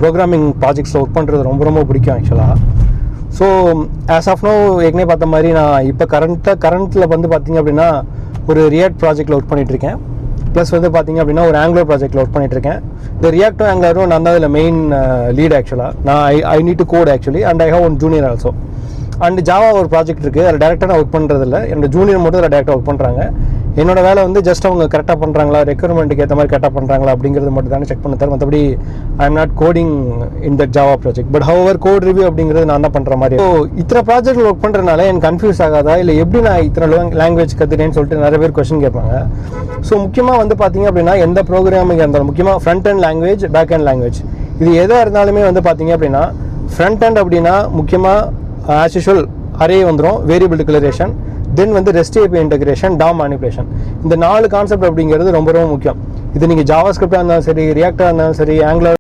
Programming ப்ராஜெக்ட்ஸில் work பண்ணுறது ரொம்ப ரொம்ப பிடிக்கும் ஆக்சுவலாக. ஸோ ஆஸ் ஆஃப் நோ ஏற்கனவே பார்த்த மாதிரி நான் இப்போ கரண்ட்டில் வந்து பார்த்திங்க அப்படின்னா ஒரு ரியாக்ட் ப்ராஜெக்டில் ஒர்க் பண்ணிகிட்ருக்கேன். ப்ளஸ் வந்து பார்த்திங்க அப்படின்னா ஒரு ஆங்குலர் ப்ராஜெக்டில் ஒர்க் பண்ணிகிட்ருக்கேன். இந்த ரியாக்டும் ஆங்குலரும் நான் தான் இதில் மெயின் லீட் ஆக்சுவலாக. நான் I need to code actually and I have one junior also. And Java ஒரு ப்ராஜெக்ட் இருக்குது, அதில் டேரெக்டாக நான் ஒர்க் பண்ணுறதில்ல. என்னோட ஜூனியர் மட்டும் அதில் டேரெக்டாக ஒர்க் பண்ணுறாங்க. என்னோட வேலை வந்து ஜஸ்ட் அவங்க கரெக்டாக பண்ணுறாங்களா, ரெக்யர்மெண்ட்டுக்கு ஏற்ற மாதிரி கரெக்டாக பண்ணுறாங்களா அப்படிங்கிறது மட்டும் தானே செக் பண்ண தர. மற்றபடி I am not coding in that Java project. But our code review அப்படிங்கிறது நான் தான் பண்ணுற மாதிரி. ஸோ இத்தனை ப்ராஜெக்ட் ஒர்க் பண்ணுறதுனால எனக்கு கன்ஃபியூஸ் ஆகாதா, இல்லை எப்படி நான் இத்தனை லாங்குவேஜ் கற்றுட்டேன்னு சொல்லிட்டு நிறைய பேர் கொஸ்டின் கேட்பாங்க. ஸோ முக்கியமாக வந்து பார்த்திங்க அப்படின்னா எந்த ப்ரோக்ராமிங் இருந்தாலும் முக்கியமாக front end language, back end language, இது எதாக இருந்தாலுமே வந்து பார்த்திங்க அப்படின்னா ஃப்ரண்ட் அண்ட் அப்படின்னா முக்கியமாக ஆஸ் யூஷுவல் அரே வந்துடும், வேரியபிள் டிக்ளரேஷன், தென் வந்து rest API integration, DOM manipulation. இந்த 4 கான்செப்ட் அப்படிங்கிறது ரொம்ப ரொம்ப முக்கியம். இது நீங்கள் ஜாவா ஸ்கிரிப்டாக இருந்தாலும் சரி, ரியாக்டாக இருந்தாலும் சரி, ஆங்குலர்